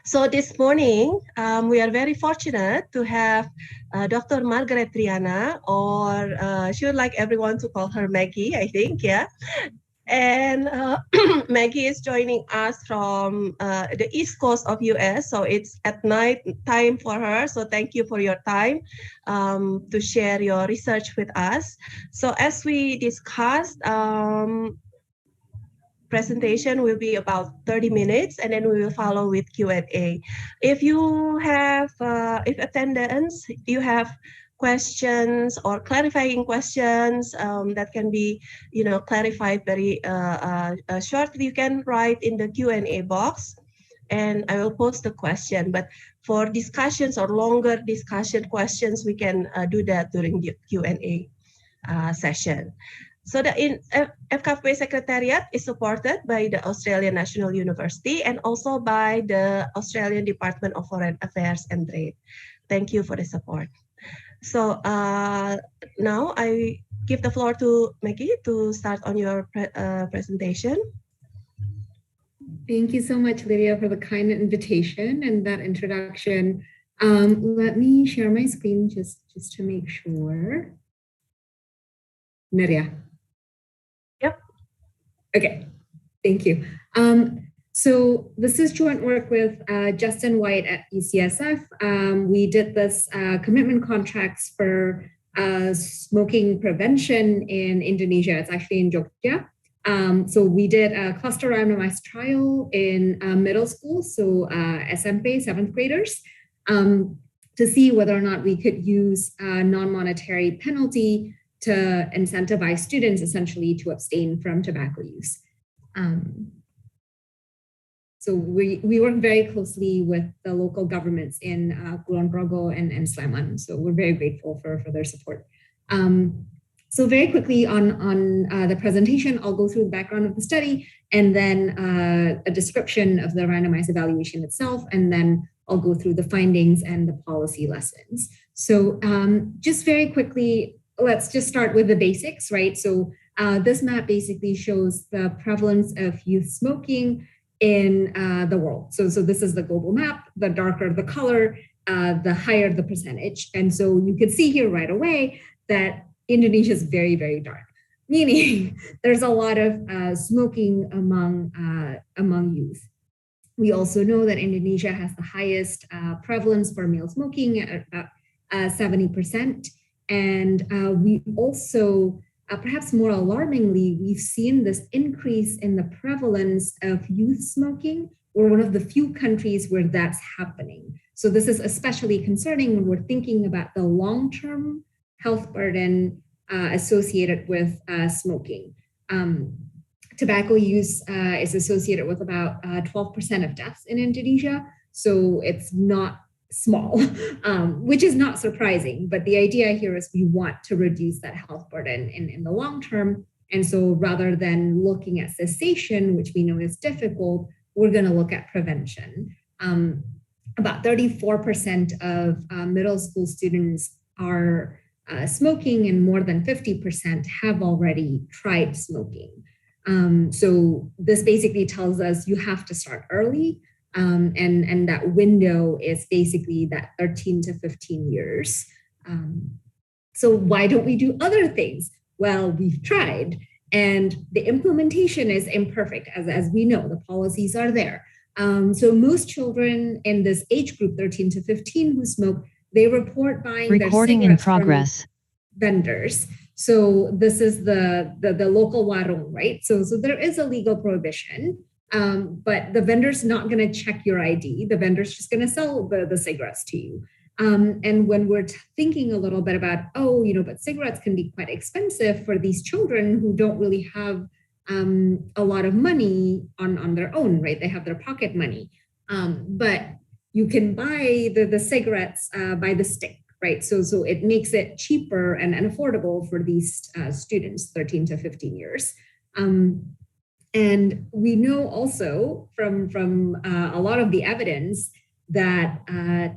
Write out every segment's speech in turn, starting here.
So this morning, we are very fortunate to have Dr. Margaret Triyana, or she would like everyone to call her Maggie, I think, yeah. And Maggie is joining us from the East Coast of US, so it's at night time for her. So thank you for your time to share your research with us. So as we discussed, presentation will be about 30 minutes, and then we will follow with Q&A. If you have, if attendants, you have questions or clarifying questions that can be, clarified very shortly, you can write in the Q&A box, and I will post the question. But for discussions or longer discussion questions, we can do that during the Q&A session. So the FKP Secretariat is supported by the Australian National University and also by the Australian Department of Foreign Affairs and Trade. Thank you for the support. So now I give the floor to Maggie to start on your presentation. Thank you so much, Lydia, for the kind invitation and that introduction. Let me share my screen just to make sure. Nadia. Yep. Okay, thank you. So this is joint work with Justin White at UCSF. We did this commitment contracts for smoking prevention in Indonesia. It's actually in Jogja. So we did a cluster randomized trial in middle school, so SMP, 7th graders, to see whether or not we could use non-monetary penalty to incentivize students essentially to abstain from tobacco use. So we work very closely with the local governments in Kulon Progo and Sleman. So we're very grateful for their support. So very quickly on the presentation, I'll go through the background of the study and then a description of the randomized evaluation itself, and then I'll go through the findings and the policy lessons. So just very quickly, let's just start with the basics, right? So this map basically shows the prevalence of youth smoking in the world. So this is the global map. The darker the color, the higher the percentage. And so you can see here right away that Indonesia is very, very dark, meaning there's a lot of smoking among youth. We also know that Indonesia has the highest prevalence for male smoking at about 70%. And we also, perhaps more alarmingly, we've seen this increase in the prevalence of youth smoking. We're one of the few countries where that's happening. So this is especially concerning when we're thinking about the long-term health burden associated with smoking. Tobacco use is associated with about 12% of deaths in Indonesia. So it's not small, which is not surprising. But the idea here is we want to reduce that health burden in the long term. And so rather than looking at cessation, which we know is difficult, we're going to look at prevention. About 34% of middle school students are smoking, and more than 50% have already tried smoking. So this basically tells us you have to start early. And that window is basically that 13 to 15 years. So why don't we do other things? Well, we've tried, and the implementation is imperfect, as we know. The policies are there. So most children in this age group, 13 to 15, who smoke, they report buying recording in progress from vendors. So this is the local warung, right? So there is a legal prohibition. But the vendor's not going to check your ID. The vendor's just going to sell the cigarettes to you. And when we're thinking a little bit about, but cigarettes can be quite expensive for these children who don't really have a lot of money on their own, right? They have their pocket money. But you can buy the cigarettes by the stick, right? So it makes it cheaper and affordable for these students, 13 to 15 years. And we know also from a lot of the evidence that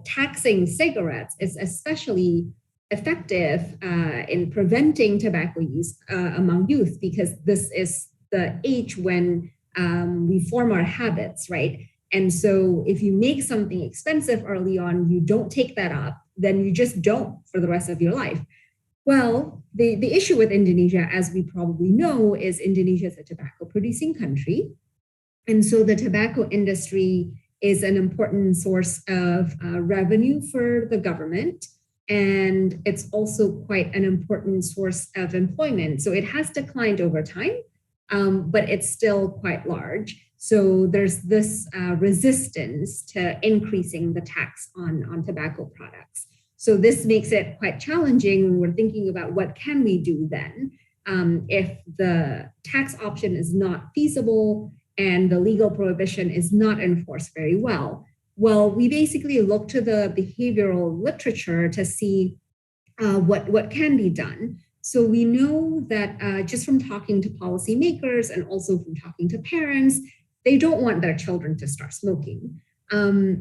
taxing cigarettes is especially effective in preventing tobacco use among youth, because this is the age when we form our habits, right? And so if you make something expensive early on, you don't take that up, then you just don't for the rest of your life. Well, the issue with Indonesia, as we probably know, is Indonesia is a tobacco producing country. And so the tobacco industry is an important source of revenue for the government. And it's also quite an important source of employment. So it has declined over time, but it's still quite large. So there's this resistance to increasing the tax on tobacco products. So this makes it quite challenging when we're thinking about what can we do then if the tax option is not feasible and the legal prohibition is not enforced very well. Well, we basically look to the behavioral literature to see what can be done. So we know that just from talking to policymakers and also from talking to parents, they don't want their children to start smoking.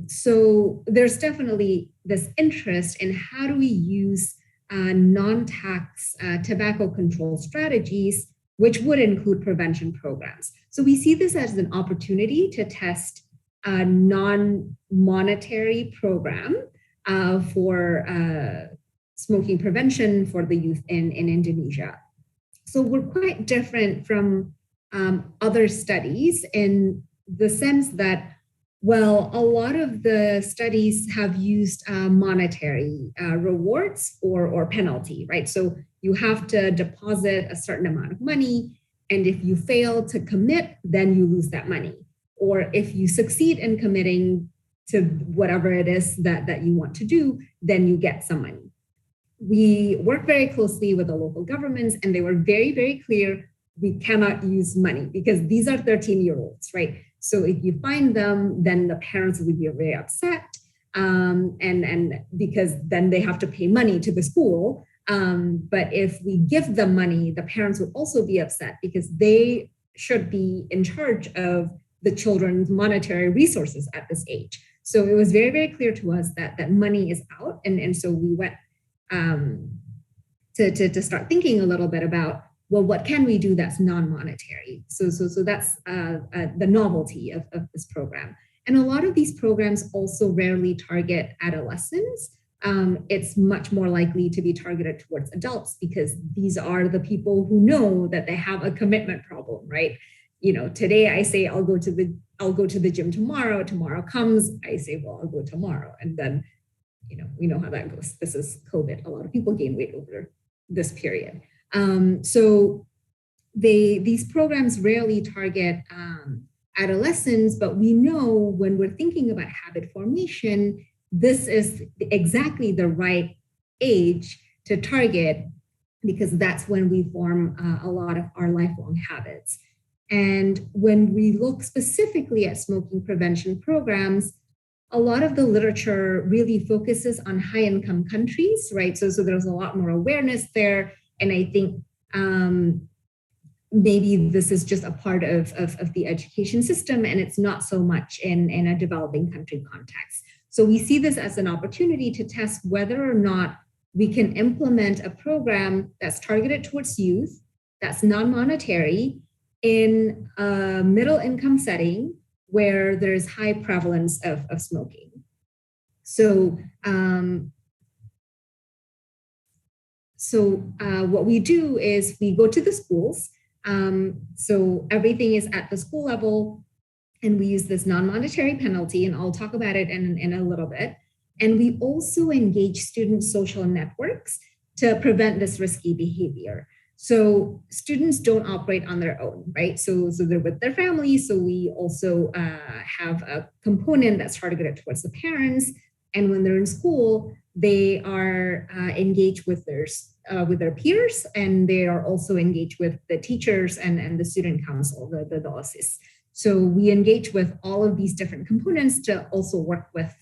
So there's definitely this interest in how do we use non-tax tobacco control strategies, which would include prevention programs. So we see this as an opportunity to test a non-monetary program for smoking prevention for the youth in Indonesia. So we're quite different from other studies in the sense that, well, a lot of the studies have used monetary rewards or penalty, right? So you have to deposit a certain amount of money, and if you fail to commit, then you lose that money. Or if you succeed in committing to whatever it is that you want to do, then you get some money. We work very closely with the local governments, and they were very, very clear, we cannot use money because these are 13-year-olds, right? So if you find them, then the parents will be very upset, and because then they have to pay money to the school. But if we give them money, the parents would also be upset because they should be in charge of the children's monetary resources at this age. So it was very, very clear to us that money is out. And so we went to start thinking a little bit about, well, what can we do that's non-monetary? So that's the novelty of this program. And a lot of these programs also rarely target adolescents. It's much more likely to be targeted towards adults because these are the people who know that they have a commitment problem, right? You know, today I say I'll go to the gym tomorrow. Tomorrow comes, I say, well, I'll go tomorrow, and then, you know, we know how that goes. This is COVID. A lot of people gain weight over this period. So these programs rarely target adolescents, but we know when we're thinking about habit formation, this is exactly the right age to target because that's when we form a lot of our lifelong habits. And when we look specifically at smoking prevention programs, a lot of the literature really focuses on high-income countries, right? So there's a lot more awareness there. And I think maybe this is just a part of the education system, and it's not so much in a developing country context. So we see this as an opportunity to test whether or not we can implement a program that's targeted towards youth, that's non-monetary, in a middle-income setting where there's high prevalence of smoking. So what we do is we go to the schools. So everything is at the school level, and we use this non-monetary penalty, and I'll talk about it in a little bit. And we also engage student social networks to prevent this risky behavior. So students don't operate on their own, right? So they're with their families. So we also have a component that's targeted towards the parents. And when they're in school, they are engaged with their peers, and they are also engaged with the teachers and the student council, the OSIS. So we engage with all of these different components to also work with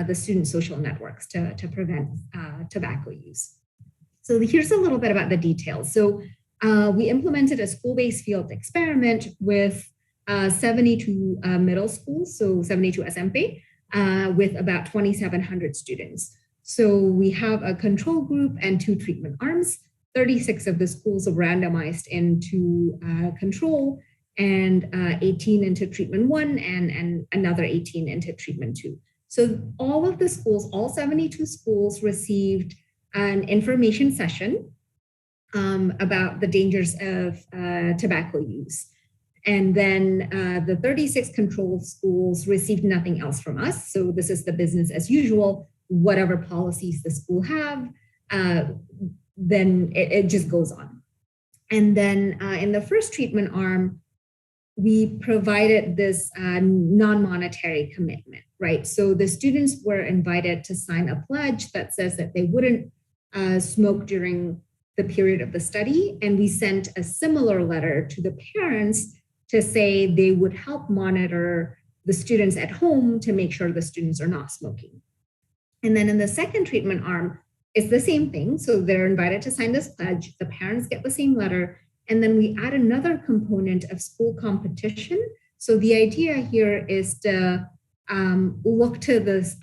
the student social networks to prevent tobacco use. So here's a little bit about the details. So we implemented a school-based field experiment with 72 middle schools, so 72 SMP, with about 2,700 students. So we have a control group and 2 treatment arms. 36 of the schools are randomized into control, and 18 into treatment 1, and another 18 into treatment 2. So all of the schools, all 72 schools, received an information session about the dangers of tobacco use. And then the 36 control schools received nothing else from us. So this is the business as usual. Whatever policies the school have, then it just goes on. And then in the first treatment arm, we provided this non-monetary commitment, right? So the students were invited to sign a pledge that says that they wouldn't smoke during the period of the study. And we sent a similar letter to the parents to say they would help monitor the students at home to make sure the students are not smoking. And then in the second treatment arm, it's the same thing. So they're invited to sign this pledge. The parents get the same letter. And then we add another component of school competition. So the idea here is to look to this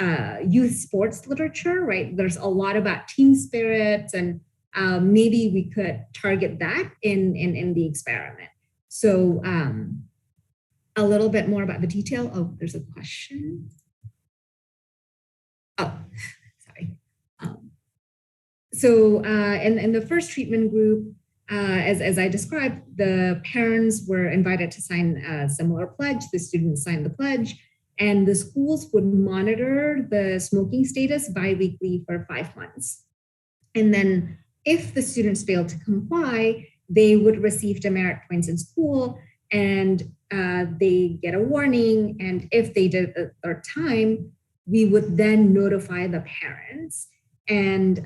youth sports literature, right? There's a lot about team spirits, and maybe we could target that in the experiment. So a little bit more about the detail. Oh, there's a question. Oh, sorry. So in the first treatment group, as I described, the parents were invited to sign a similar pledge. The students signed the pledge, and the schools would monitor the smoking status biweekly for 5 months. And then if the students failed to comply, they would receive demerit points in school, and they get a warning. And if they did a third time, we would then notify the parents. And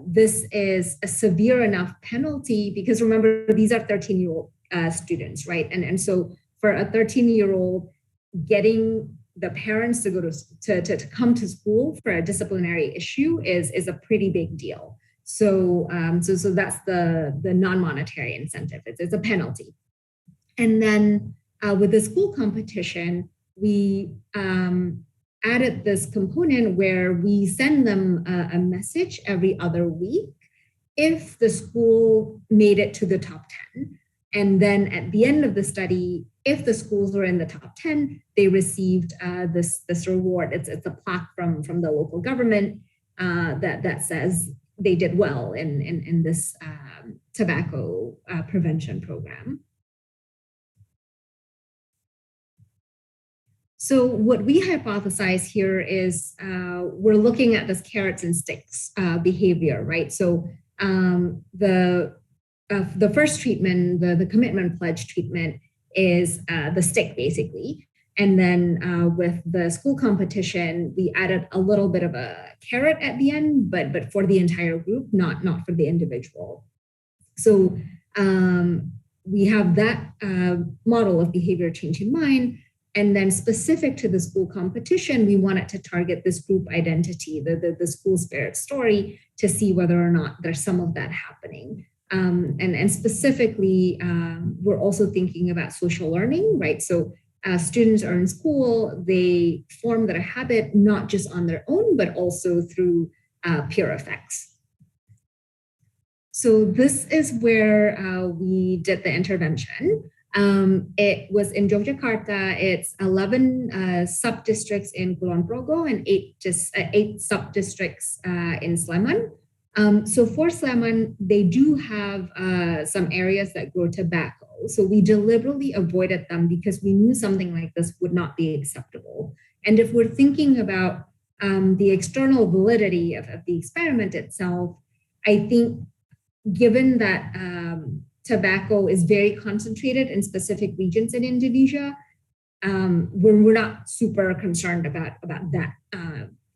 this is a severe enough penalty because remember, these are 13-year-old students, right? And so for a 13-year-old, getting the parents to go to come to school for a disciplinary issue is a pretty big deal. So so that's the non-monetary incentive. It's a penalty. And then with the school competition, we added this component where we send them a message every other week if the school made it to the top 10. And then at the end of the study, if the schools were in the top 10, they received this reward. It's a plaque from the local government that says they did well in this tobacco prevention program. So what we hypothesize here is we're looking at this carrots and sticks behavior, right? So the first treatment, the commitment pledge treatment, is the stick basically. And then with the school competition, we added a little bit of a carrot at the end, but for the entire group, not for the individual. So we have that model of behavior change in mind. And then specific to the school competition, we wanted to target this group identity, the school spirit story, to see whether or not there's some of that happening. And specifically, we're also thinking about social learning, right? So students are in school, they form their habit not just on their own, but also through peer effects. So this is where we did the intervention. It was in Yogyakarta. It's 11 sub-districts in Kulon Progo and 8 sub-districts in Sleman. So for Sleman, they do have some areas that grow tobacco. So we deliberately avoided them because we knew something like this would not be acceptable. And if we're thinking about the external validity of the experiment itself, I think given that tobacco is very concentrated in specific regions in Indonesia, we're not super concerned about that,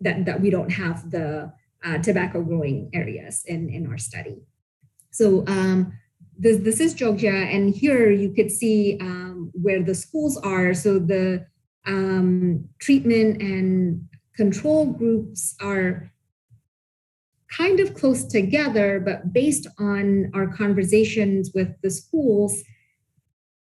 that we don't have the tobacco growing areas in our study. So this is Jogja, and here you could see where the schools are. So the treatment and control groups are kind of close together, but based on our conversations with the schools,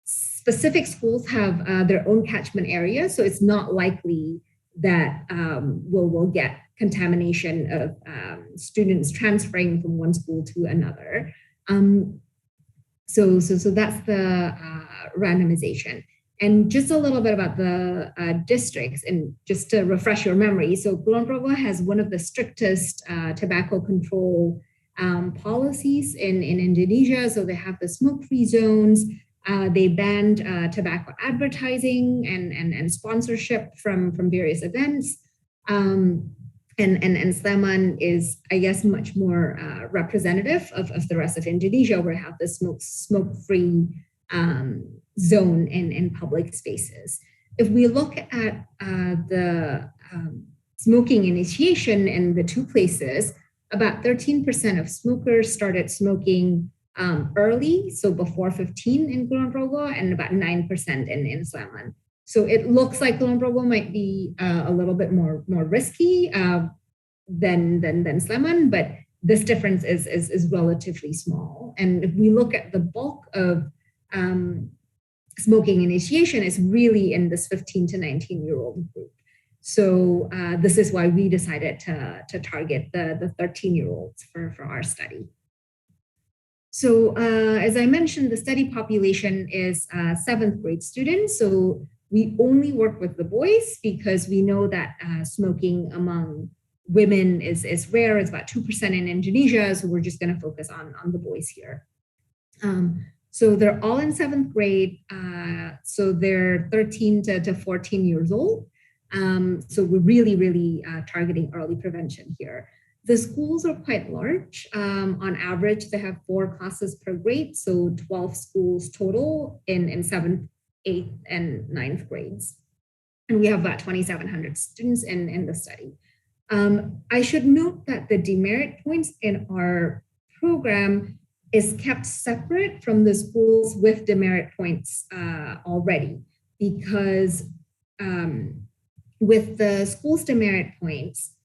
specific schools have their own catchment area. So it's not likely that we'll get contamination of students transferring from one school to another. So that's the randomization. And just a little bit about the districts, and just to refresh your memory. So Kulon Progo has one of the strictest tobacco control policies in Indonesia. So they have the smoke-free zones. They banned tobacco advertising and sponsorship from various events. And Sleman is, I guess, much more representative of the rest of Indonesia, where we have the smoke-free zone in public spaces. If we look at the smoking initiation in the two places, about 13% of smokers started smoking early, so before 15 in Kulon Progo, and about 9% in Sleman. So it looks like Kulon Progo might be a little bit more risky than Sleman, but this difference is relatively small. And if we look at the bulk of smoking initiation, is really in this 15 to 19-year-old group. So this is why we decided to target the 13-year-olds for our study. So as I mentioned, the study population is 7th grade students. So we only work with the boys because we know that smoking among women is rare. It's about 2% in Indonesia. So we're just going to focus on the boys here. So they're all in 7th grade. So they're 13 to 14 years old. So we're really targeting early prevention here. The schools are quite large. On average, they have 4 classes per grade, so 12 schools total in 7th, 8th, and 9th grades. And we have about 2,700 students in the study. I should note that the demerit points in our program is kept separate from the schools with demerit points already, because with the school's demerit points,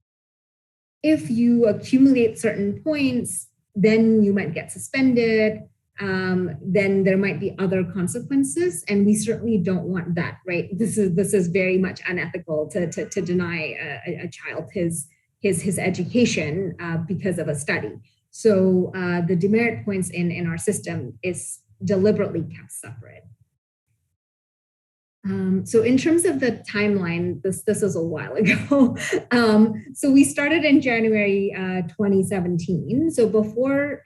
if you accumulate certain points, then you might get suspended, then there might be other consequences, and we certainly don't want that, right? This is very much unethical to deny a child his education because of a study. So the demerit points in our system is deliberately kept separate. So in terms of the timeline, this is a while ago. So we started in January 2017. So before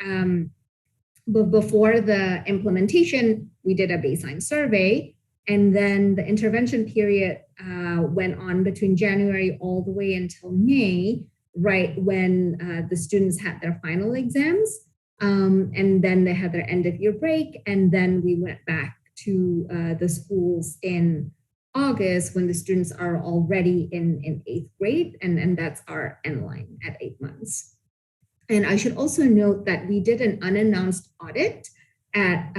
the implementation, we did a baseline survey, and then the intervention period went on between January all the way until May, right when the students had their final exams, and then they had their end of year break, and then we went back to the schools in August when the students are already in 8th grade, and that's our end line at 8 months. And I should also note that we did an unannounced audit at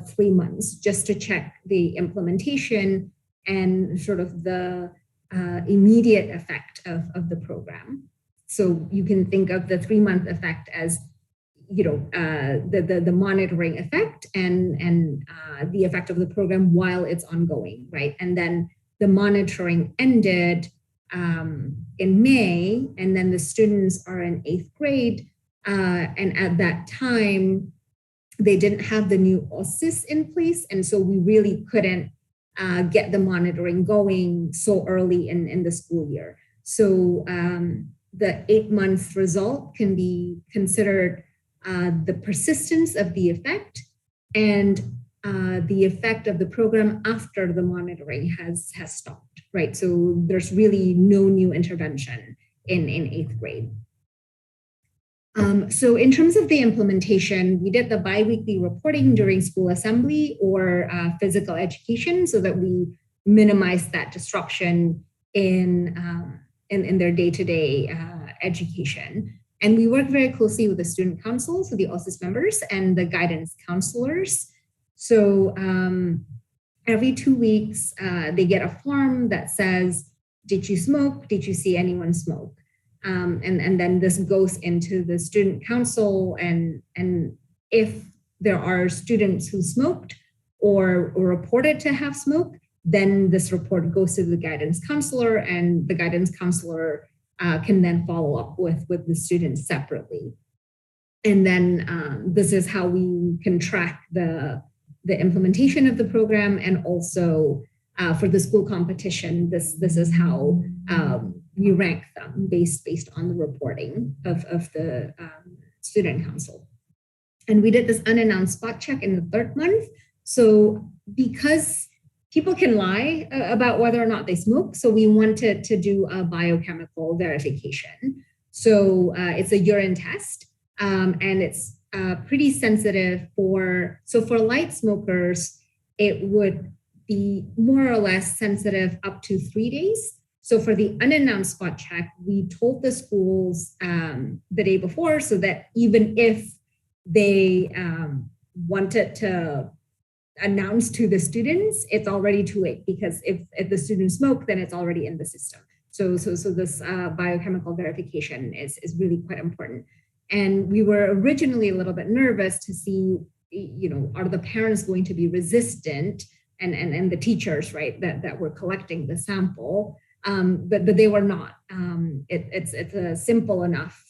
3 months just to check the implementation and sort of the immediate effect of the program. So you can think of the 3-month effect as, you know, the monitoring effect and the effect of the program while it's ongoing, right? And then the monitoring ended in May, and then the students are in 8th grade. And at that time, they didn't have the new OSIS in place. And so we really couldn't get the monitoring going so early in the school year. So the 8-month result can be considered the persistence of the effect and the effect of the program after the monitoring has stopped, right? So there's really no new intervention in 8th grade. So in terms of the implementation, we did the biweekly reporting during school assembly or physical education so that we minimize that disruption in their day-to-day education. And we work very closely with the student council, so the OSIS members and the guidance counselors. So every 2 weeks, they get a form that says, did you smoke? Did you see anyone smoke? And then this goes into the student council, and if there are students who smoked or reported to have smoked, then this report goes to the guidance counselor, and the guidance counselor can then follow up with the students separately. And then this is how we can track the implementation of the program, and also for the school competition, this is how we rank them based on the reporting of the student council. And we did this unannounced spot check in the 3rd month. So because people can lie about whether or not they smoke, so we wanted to do a biochemical verification. So it's a urine test, and it's pretty sensitive for light smokers, it would be more or less sensitive up to 3 days. So for the unannounced spot check, we told the schools the day before, so that even if they wanted to announce to the students, it's already too late, because if the students smoke, then it's already in the system. So this biochemical verification is really quite important. And we were originally a little bit nervous to see, are the parents going to be resistant, and the teachers, right, that were collecting the sample, but they were not. It's a simple enough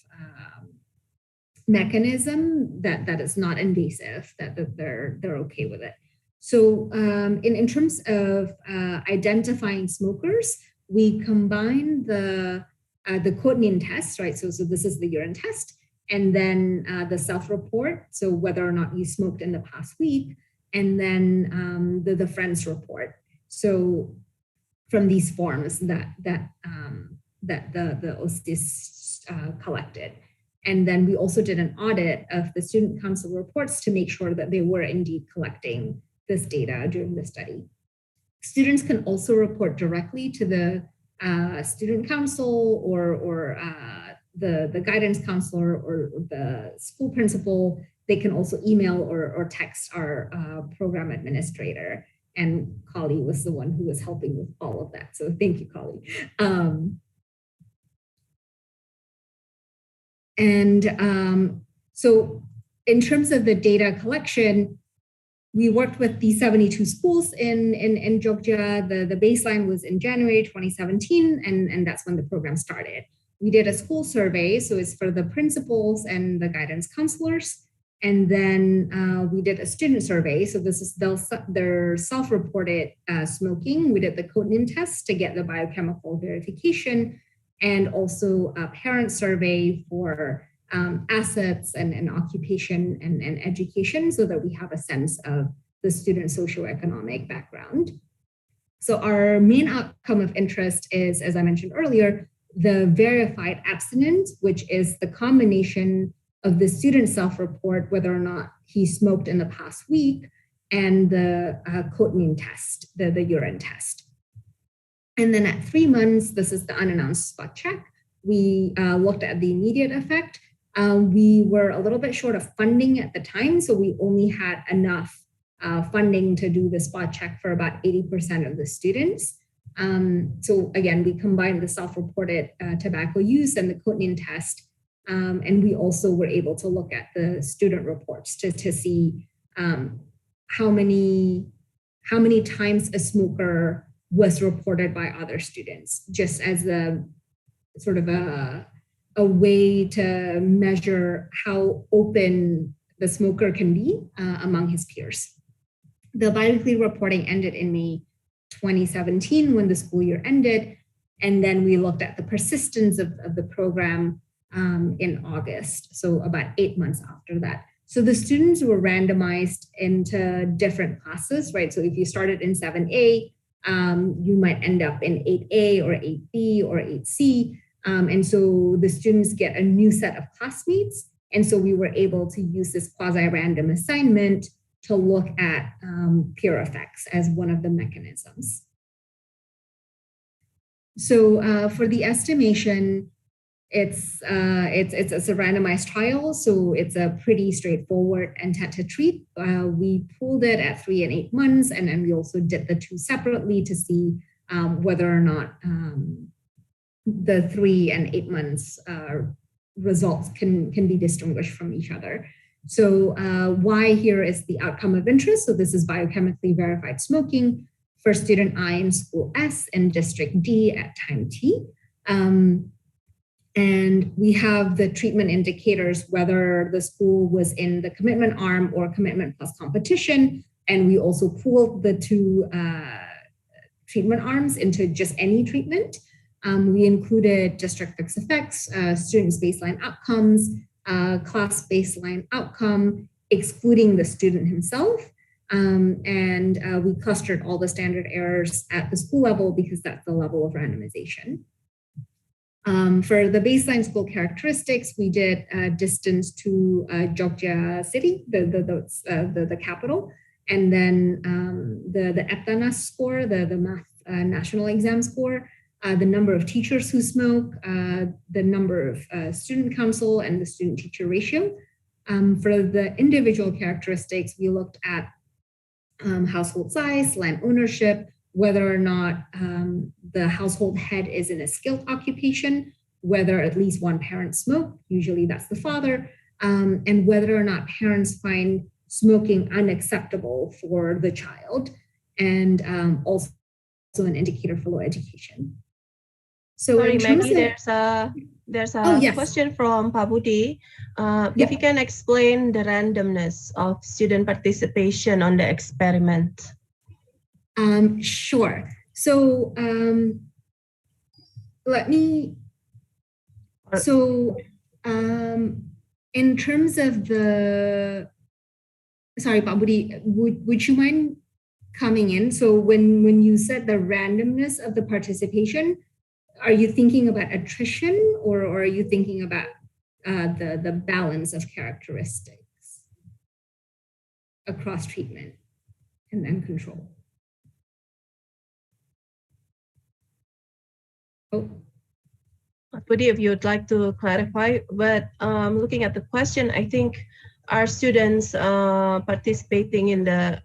mechanism that is not invasive, that they're okay with it. So in terms of identifying smokers, we combine the cotinine test, right? So this is the urine test, and then the self-report, so whether or not you smoked in the past week, and then the friends report. So from these forms that the OSIS collected. And then we also did an audit of the student council reports to make sure that they were indeed collecting this data during the study. Students can also report directly to the student council or the guidance counselor or the school principal. They can also email or text our program administrator. And Kali was the one who was helping with all of that. So thank you, Kali. So in terms of the data collection, we worked with the 72 schools in Jogja. The baseline was in January 2017, and that's when the program started. We did a school survey, so it's for the principals and the guidance counselors. And then we did a student survey. So this is their self-reported smoking. We did the cotinine test to get the biochemical verification, and also a parent survey for assets and occupation and education, so that we have a sense of the student socioeconomic background. So our main outcome of interest is, as I mentioned earlier, the verified abstinence, which is the combination of the student self-report, whether or not he smoked in the past week, and the cotinine test, the urine test. And then at 3 months, this is the unannounced spot check. We looked at the immediate effect. We were a little bit short of funding at the time, so we only had enough funding to do the spot check for about 80% of the students. So again, we combined the self-reported tobacco use and the cotinine test. And we also were able to look at the student reports to see how many times a smoker was reported by other students, just as a sort of a way to measure how open the smoker can be among his peers. The biweekly reporting ended in May 2017 when the school year ended. And then we looked at the persistence of the program in August, so about 8 months after that. So the students were randomized into different classes, right? So if you started in 7A, you might end up in 8A or 8B or 8C. And so the students get a new set of classmates. And so we were able to use this quasi-random assignment to look at peer effects as one of the mechanisms. So for the estimation, it's a randomized trial, so it's a pretty straightforward intent to treat. We pooled it at 3 and 8 months, and then we also did the two separately to see whether or not the 3 and 8 months results can be distinguished from each other. So why here is the outcome of interest. So this is biochemically verified smoking for student I in school S and district D at time T. And And we have the treatment indicators, whether the school was in the commitment arm or commitment plus competition. And we also pooled the two treatment arms into just any treatment. We included district fixed effects, students' baseline outcomes, class baseline outcome, excluding the student himself. And we clustered all the standard errors at the school level because that's the level of randomization. For the baseline school characteristics, we did distance to Jogja city, the capital, and then the EPTANAS score, the math national exam score, the number of teachers who smoke, the number of student council, and the student-teacher ratio. For the individual characteristics, we looked at household size, land ownership, whether or not the household head is in a skilled occupation, whether at least one parent smoked, usually that's the father, and whether or not parents find smoking unacceptable for the child, and also an indicator for low education. So sorry, Maggie, there's a yes. question from Pabudi. Yep. If you can explain the randomness of student participation on the experiment. Sure. So in terms of the, sorry, Pabudi, would you mind coming in? So when you said the randomness of the participation, are you thinking about attrition, or are you thinking about the balance of characteristics across treatment and control? Oh. Pudi, if you'd like to clarify, but looking at the question, I think are students participating in the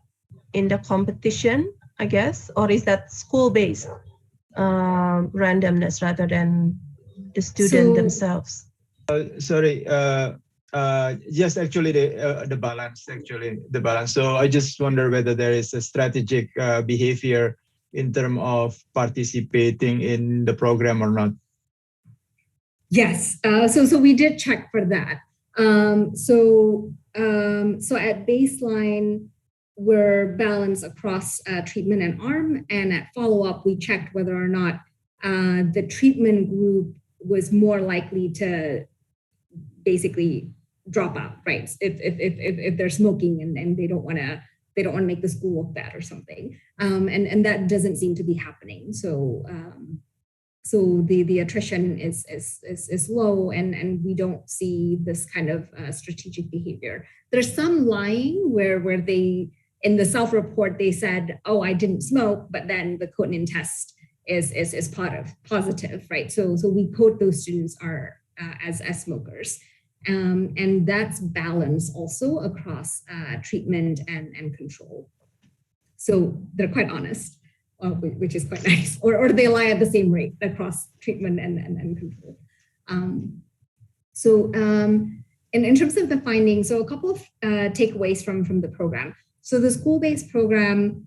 competition, I guess, or is that school-based randomness rather than the student themselves? Sorry, just actually the balance, So I just wonder whether there is a strategic behavior in terms of participating in the program or not. Yes, so we did check for that. So at baseline, we're balanced across treatment and arm, and at follow-up, we checked whether or not the treatment group was more likely to basically drop out, right? If they're smoking and they don't want to make the school look bad or something, and that doesn't seem to be happening. So the attrition is low, and we don't see this kind of strategic behavior. There's some lying where they, in the self-report, they said, oh, I didn't smoke, but then the cotinine test is positive, right? So we code those students are as smokers. And that's balanced also across treatment and control. So they're quite honest, which is quite nice, or they lie at the same rate across treatment and control. In terms of the findings, so a couple of takeaways from the program. So the school-based program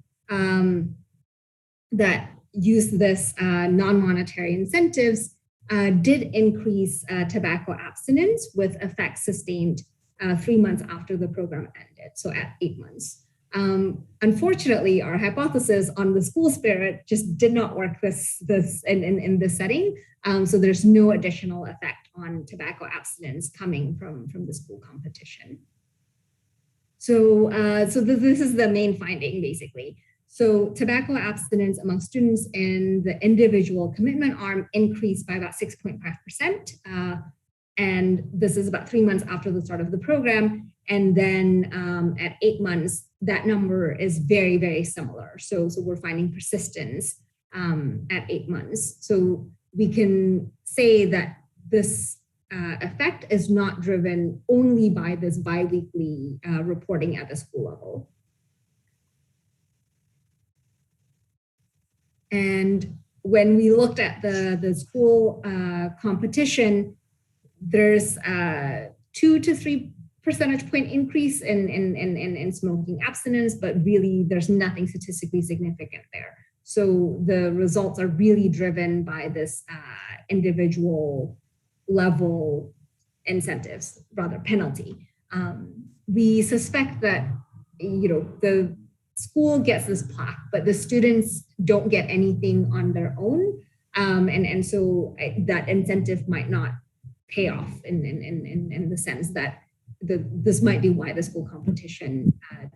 that used this non-monetary incentives did increase tobacco abstinence with effects sustained 3 months after the program ended, so at 8 months. Unfortunately, our hypothesis on the school spirit just did not work in this setting. So there's no additional effect on tobacco abstinence coming from the school competition. So this is the main finding, basically. So tobacco abstinence among students in the individual commitment arm increased by about 6.5%. And this is about 3 months after the start of the program. And then at 8 months, that number is very, very similar. So we're finding persistence at 8 months. So we can say that this effect is not driven only by this biweekly reporting at the school level. And when we looked at the school competition, there's 2 to 3 percentage point increase in smoking abstinence, but really there's nothing statistically significant there. So the results are really driven by this individual level incentives, rather penalty. We suspect that, the school gets this plaque, but the students don't get anything on their own. And so that incentive might not pay off in the sense that this might be why the school competition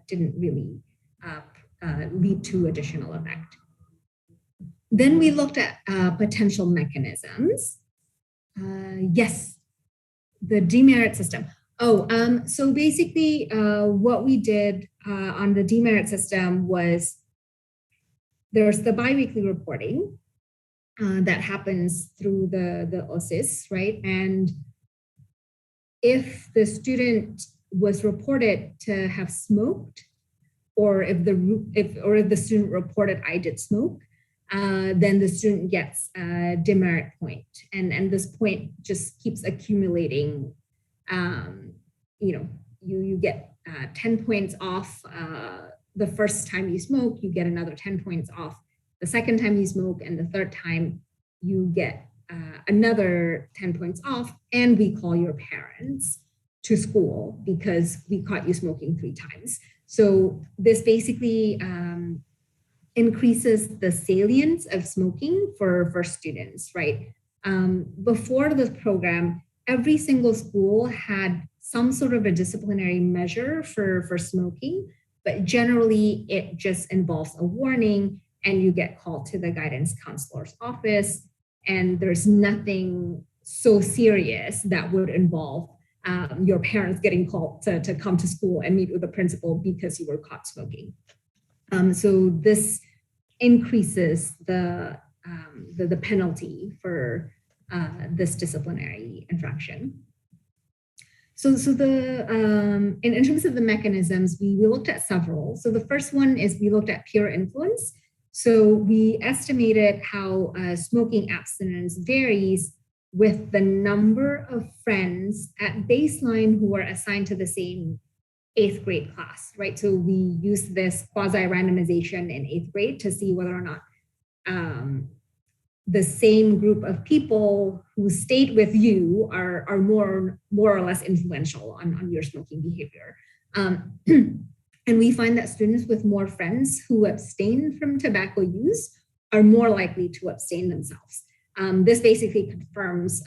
didn't really lead to additional effect. Then we looked at potential mechanisms. Yes, the demerit system. So basically what we did on the demerit system was there's the biweekly reporting that happens through the OSIS, right? And if the student was reported to have smoked, or if the student reported I did smoke, then the student gets a demerit point, and this point just keeps accumulating. You get 10 points off the first time you smoke, you get another 10 points off the second time you smoke, and the third time you get another 10 points off, and we call your parents to school because we caught you smoking 3 times. So this basically increases the salience of smoking for students, right? Before this program, every single school had some sort of a disciplinary measure for smoking, but generally it just involves a warning and you get called to the guidance counselor's office, and there's nothing so serious that would involve your parents getting called to come to school and meet with the principal because you were caught smoking. So this increases the penalty for this disciplinary infraction. So in terms of the mechanisms, we looked at several. So the first one is we looked at peer influence. So we estimated how smoking abstinence varies with the number of friends at baseline who are assigned to the same 8th grade class, right? So we used this quasi-randomization in 8th grade to see whether or not the same group of people who stayed with you are more or less influential on your smoking behavior. And we find that students with more friends who abstain from tobacco use are more likely to abstain themselves. This basically confirms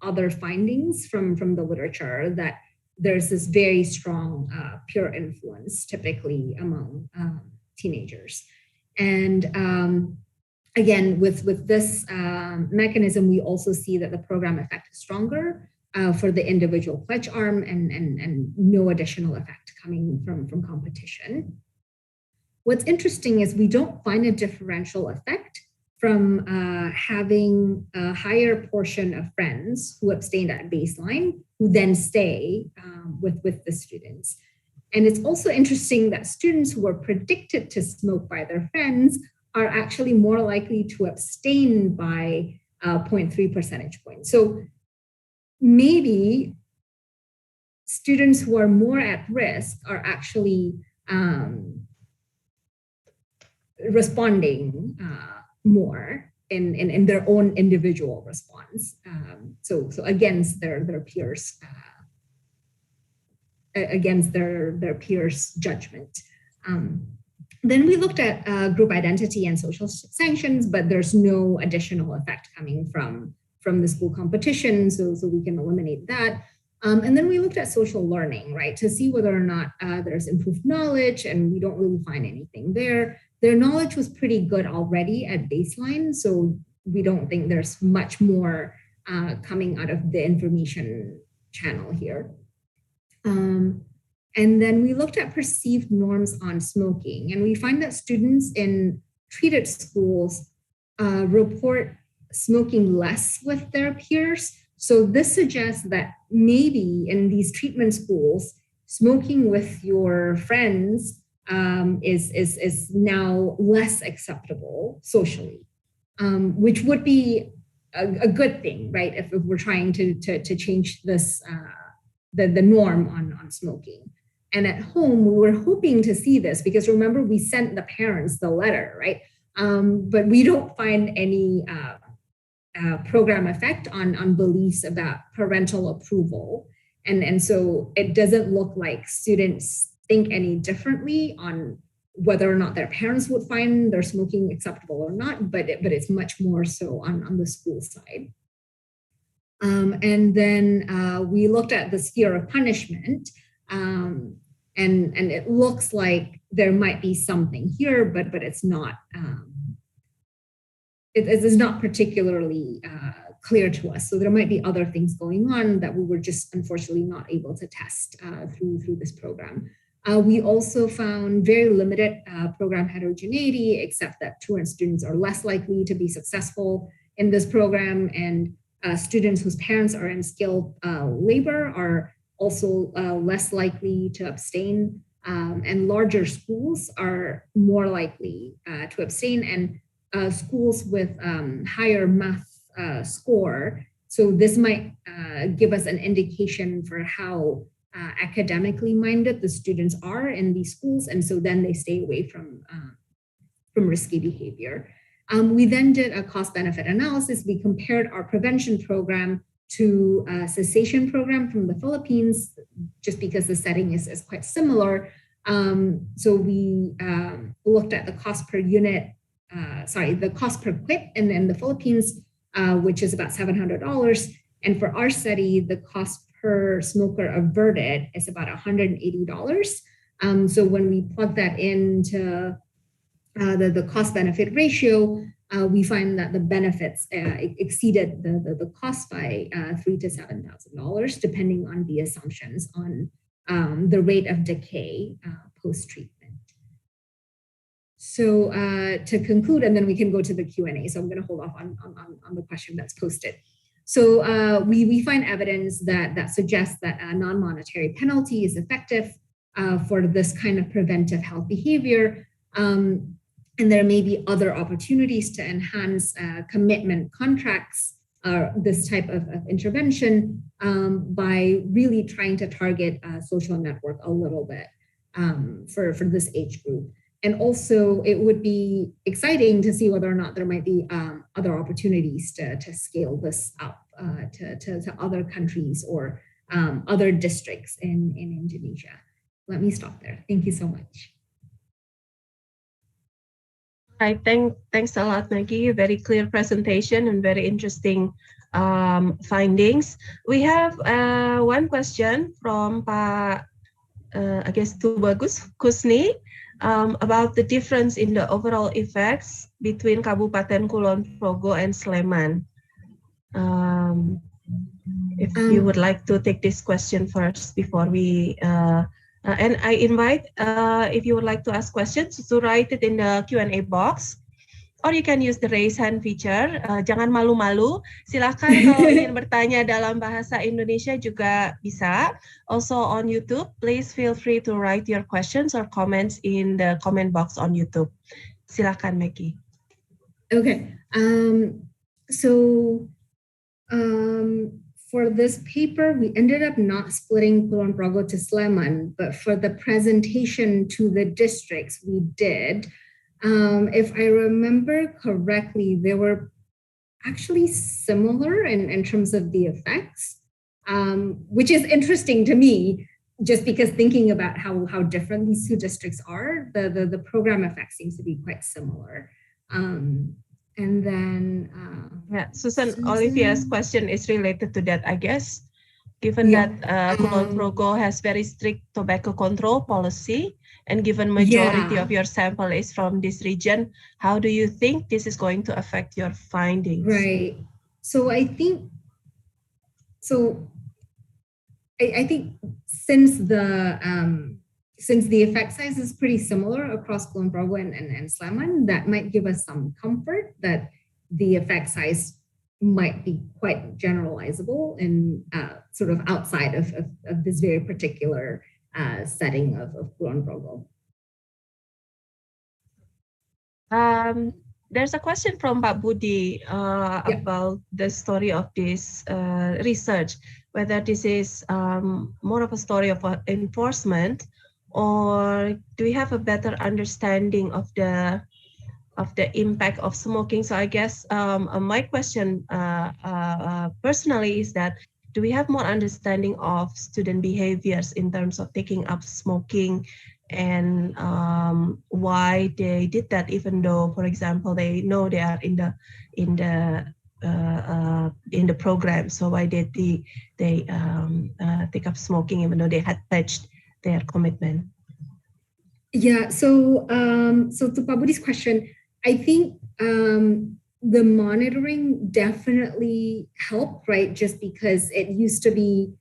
other findings from the literature that there's this very strong peer influence typically among teenagers. And again, with this mechanism, we also see that the program effect is stronger for the individual pledge arm and no additional effect coming from competition. What's interesting is we don't find a differential effect from having a higher portion of friends who abstained at baseline who then stay with the students. And it's also interesting that students who are predicted to smoke by their friends are actually more likely to abstain by 0.3 percentage points. So maybe students who are more at risk are actually responding more in their own individual response. So against their peers, against their peers' judgment. Then we looked at group identity and social sanctions, but there's no additional effect coming from the school competition, so we can eliminate that. And then we looked at social learning, right, to see whether or not there's improved knowledge, and we don't really find anything there. Their knowledge was pretty good already at baseline, so we don't think there's much more coming out of the information channel here. And then we looked at perceived norms on smoking, and we find that students in treated schools report smoking less with their peers. So this suggests that maybe in these treatment schools, smoking with your friends is now less acceptable socially, which would be a good thing, right? If we're trying to change this, the norm on smoking. And at home, we were hoping to see this because remember, we sent the parents the letter, right? But we don't find any program effect on beliefs about parental approval. And so it doesn't look like students think any differently on whether or not their parents would find their smoking acceptable or not, but it's much more so on the school side. And then we looked at the sphere of punishment, and it looks like there might be something here, but it's not. It is not particularly clear to us. So there might be other things going on that we were just unfortunately not able to test through this program. We also found very limited program heterogeneity, except that truant students are less likely to be successful in this program, and students whose parents are in skilled labor are also less likely to abstain, and larger schools are more likely to abstain, and schools with higher math score. So this might give us an indication for how academically minded the students are in these schools, and so then they stay away from risky behavior. We then did a cost-benefit analysis. We compared our prevention program to a cessation program from the Philippines, just because the setting is quite similar. So we looked at the cost per unit, the cost per quit in the Philippines, which is about $700. And for our study, the cost per smoker averted is about $180. So when we plug that into the cost-benefit ratio, we find that the benefits exceeded the cost by $3,000 to $7,000, depending on the assumptions on the rate of decay post-treatment. So to conclude, and then we can go to the Q&A. So I'm going to hold off on the question that's posted. So we find evidence that suggests that a non-monetary penalty is effective for this kind of preventive health behavior. And there may be other opportunities to enhance commitment contracts, this type of intervention, by really trying to target a social network a little bit for this age group. And also, it would be exciting to see whether or not there might be other opportunities to scale this up to other countries or other districts in Indonesia. Let me stop there. Thank you so much. Right, thanks a lot, Maggie. Very clear presentation and very interesting findings. We have one question from Pak, I guess, Tubagus Kusni, about the difference in the overall effects between Kabupaten Kulon Progo and Sleman. If you would like to take this question first before we and I invite, if you would like to ask questions, to write it in the Q&A box, or you can use the raise hand feature. Jangan malu-malu, silakan kalau ingin bertanya dalam bahasa Indonesia juga bisa. Also on YouTube, please feel free to write your questions or comments in the comment box on YouTube. Silakan, Maggie. Okay. For this paper, we ended up not splitting Kulon Progo to Sleman, but for the presentation to the districts, we did. If I remember correctly, they were actually similar in terms of the effects, which is interesting to me, just because thinking about how different these two districts are, the program effect seems to be quite similar. And then, Susan, Olivia's question is related to that, I guess, given that Kulon Progo has very strict tobacco control policy, and given majority of your sample is from this region, how do you think this is going to affect your findings? Right. So I think since the effect size is pretty similar across Kulon Progo and Sleman, that might give us some comfort that the effect size might be quite generalizable and sort of outside of this very particular setting of Kulon Progo. There's a question from Pak Budi about the story of this research, whether this is more of a story of enforcement, or do we have a better understanding of the the impact of smoking. So I guess my question personally is that, do we have more understanding of student behaviors in terms of taking up smoking, and why they did that, even though, for example, they know they are in the program? So why did they take up smoking even though they had pledged their commitment? Yeah. So to Pabudi's question, I think the monitoring definitely helped, right? Just because it used to be,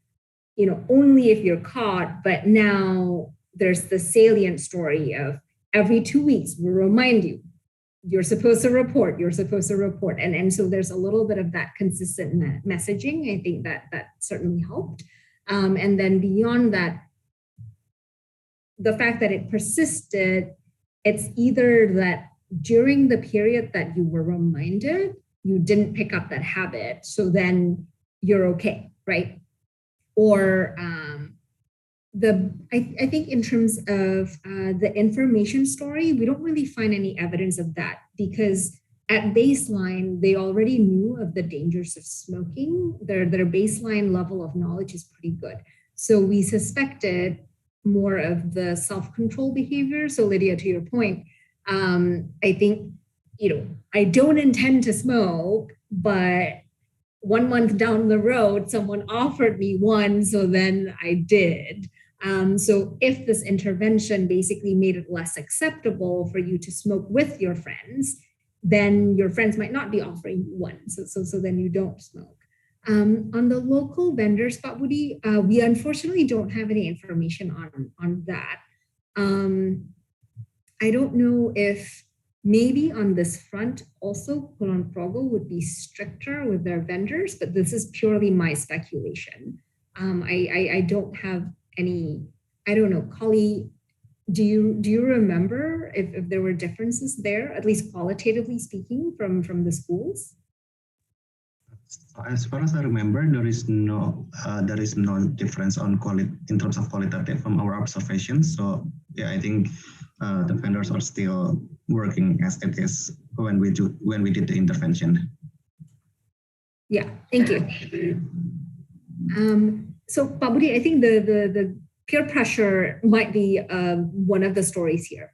only if you're caught, but now there's the salient story of every 2 weeks, we'll remind you, you're supposed to report, And so there's a little bit of that consistent messaging. I think that certainly helped. And then beyond that, the fact that it persisted, it's either that during the period that you were reminded, you didn't pick up that habit, so then you're okay, right? Or I think in terms of the information story, we don't really find any evidence of that, because at baseline, they already knew of the dangers of smoking. Their baseline level of knowledge is pretty good. So we suspected more of the self-control behavior. So Lydia, to your point, I think, I don't intend to smoke, but 1 month down the road, someone offered me one, so then I did. So if this intervention basically made it less acceptable for you to smoke with your friends, then your friends might not be offering you one. So then you don't smoke. On the local vendors, Pak Budi, we unfortunately don't have any information on that. I don't know if maybe on this front also Kulon Progo would be stricter with their vendors, but this is purely my speculation. I don't have any, I don't know, Kali, do you remember if there were differences there, at least qualitatively speaking, from the schools? As far as I remember, there is no difference on quality in terms of qualitative from our observations. So yeah, I think the vendors are still working as it is when we did the intervention. Yeah, thank you. So Pak Budi, I think the peer pressure might be one of the stories here.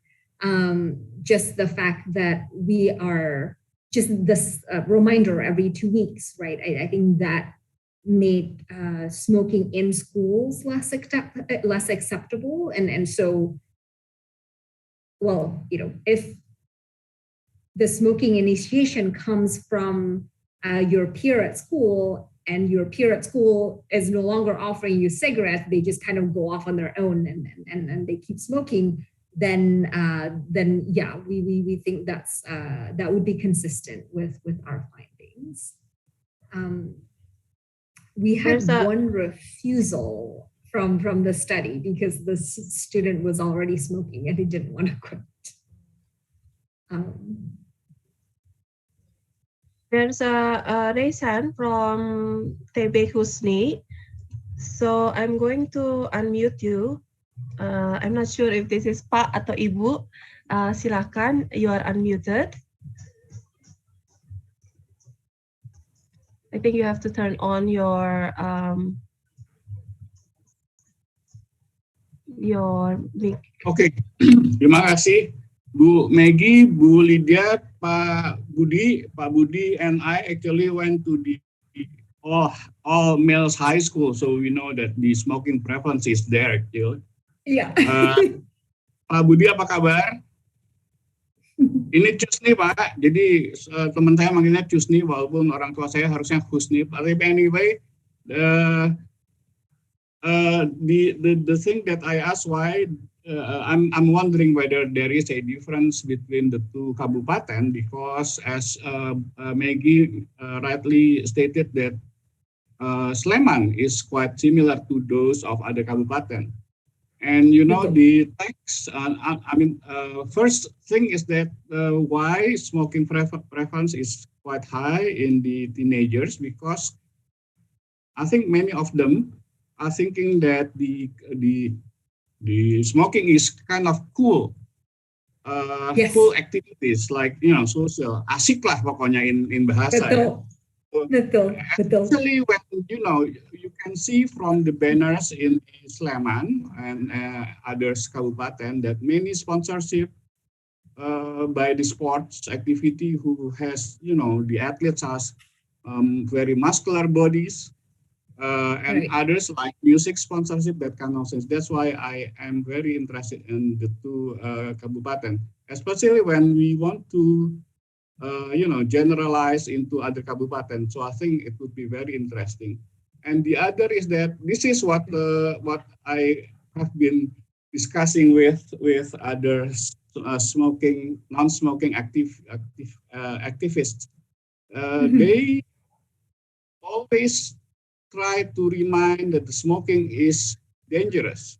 Just the fact that we are just this reminder every 2 weeks, right? I think that made smoking in schools less acceptable. And so, well, if the smoking initiation comes from your peer at school, and your peer at school is no longer offering you cigarettes, they just kind of go off on their own and they keep smoking, then yeah, we think that would be consistent with our findings. We had one refusal from the study because the student was already smoking and he didn't want to quit. There's a raise hand from TB Husni. So I'm going to unmute you. I'm not sure if this is Pak atau Ibu. Silakan, you are unmuted. I think you have to turn on your mic. Oke, terima kasih Bu Maggie, Bu Lydia, Pak Budi, and I actually went to the all males high school, so we know that the smoking prevalence is there actually. Iya. Pak Budi apa kabar? Ini Cusni Pak, jadi teman saya manggilnya Cusni walaupun orang tua saya harusnya Husni. But anyway, the thing that I asked why I'm wondering whether there is a difference between the two kabupaten, because as Maggie rightly stated that Sleman is quite similar to those of other kabupaten. And the text, first thing is that why smoking prevalence is quite high in the teenagers, because I think many of them are thinking that the smoking is kind of cool. Yes. full activities like social, asik lah pokoknya in bahasa ya. Betul. Especially when you can see from the banners in Sleman and others kabupaten that many sponsorship by the sports activity who has the athletes has very muscular bodies and others like music sponsorship that kind of things. That's why I am very interested in the two kabupaten, especially when we want to generalize into other kabupaten. So I think it would be very interesting. And the other is that this is what I have been discussing with other non-smoking activists. They always try to remind that the smoking is dangerous.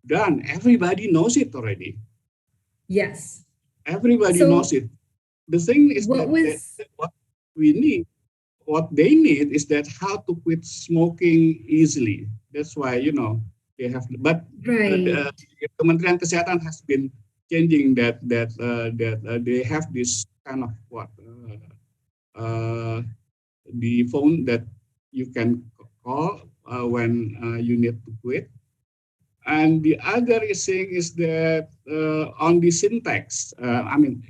Then everybody knows it already. Yes. Everybody knows it. The thing is that what we need, what they need is that how to quit smoking easily. That's why, they have, but Kementerian Kesehatan has been changing that they have this kind of the phone that you can call when you need to quit. And the other thing is that on the sin tax,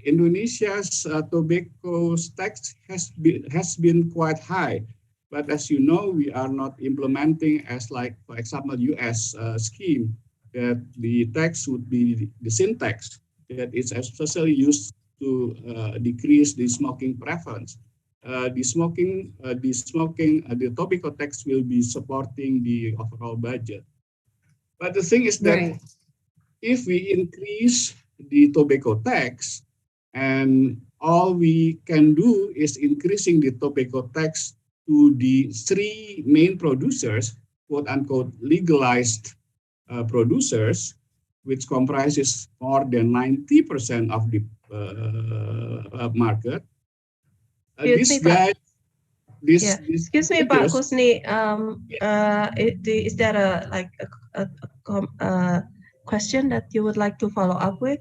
Indonesia's tobacco tax has been quite high, but as you know, we are not implementing as like, for example, U.S. Scheme that the tax would be the sin tax that is especially used to decrease the smoking prevalence. The tobacco tax will be supporting the overall budget. But the thing is that if we increase the tobacco tax, and all we can do is increasing the tobacco tax to the three main producers, quote unquote, legalized producers, which comprises more than 90% of the market. Excuse me, Pak Kusni. Is there a question that you would like to follow up with?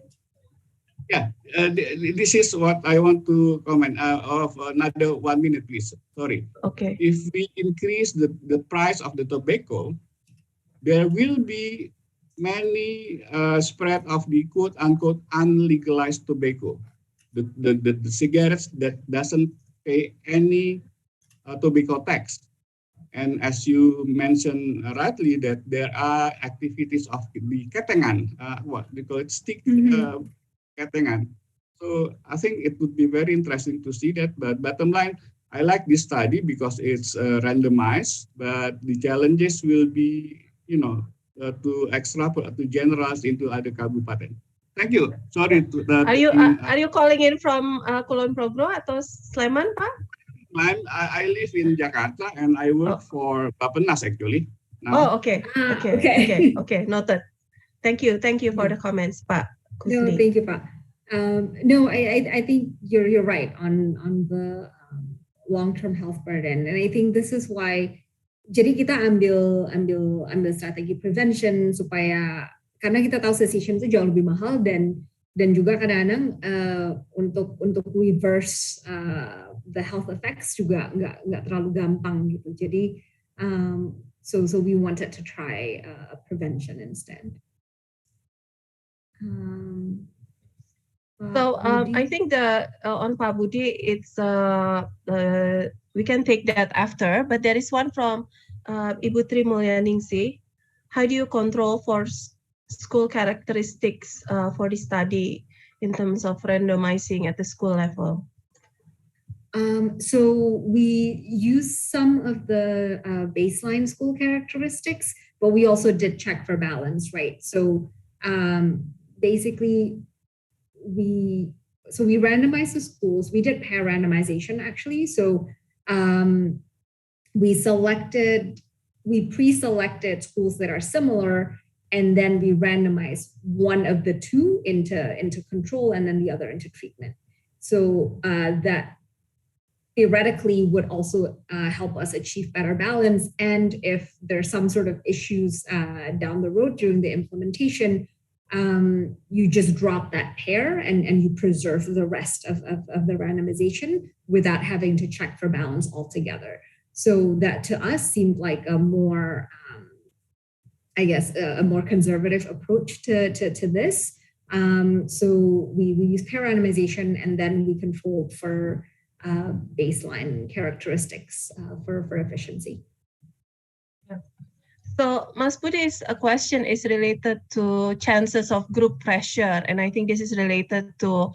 Yeah, this is what I want to comment. Of another 1 minute, please. Sorry. Okay. If we increase the price of the tobacco, there will be many spread of the quote unquote unlegalized tobacco, the cigarettes that doesn't pay any tobacco tax. And as you mentioned rightly, that there are activities of the ketengan, what they call it, stick ketengan. So I think it would be very interesting to see that. But bottom line, I like this study because it's randomized, but the challenges will be, to extrapolate, to generalize into other kabupaten. Thank you. Sorry. Are you calling in from Kulon Progo atau Sleman, Pak? I live in Jakarta and I work for Bappenas actually. Now. Oh, okay. Noted. Thank you for the comments, Pak Kusni. No, thank you, Pak. No, I think you're right on the long-term health burden, and I think this is why. Jadi kita ambil strategi prevention supaya, karena kita tahu cessation itu jauh lebih mahal dan juga kadang-kadang untuk reverse the health effects juga nggak terlalu gampang gitu. Jadi so we wanted to try prevention instead. I think on Pak Budi, it's we can take that after, but there is one from Ibu Tri Mulyaningsi. How do you control for school characteristics for the study in terms of randomizing at the school level? So we use some of the baseline school characteristics, but we also did check for balance, right? So basically, we randomized the schools. We did pair randomization actually. So we pre-selected schools that are similar, and then we randomized one of the two into control and then the other into treatment. So that theoretically would also help us achieve better balance. And if there's some sort of issues down the road during the implementation, you just drop that pair and you preserve the rest of the randomization without having to check for balance altogether. So that to us seemed like a more, I guess, a more conservative approach to this. So we use pair randomization, and then we controlled for baseline characteristics for efficiency. So Mas Budi's question is related to chances of group pressure, and I think this is related to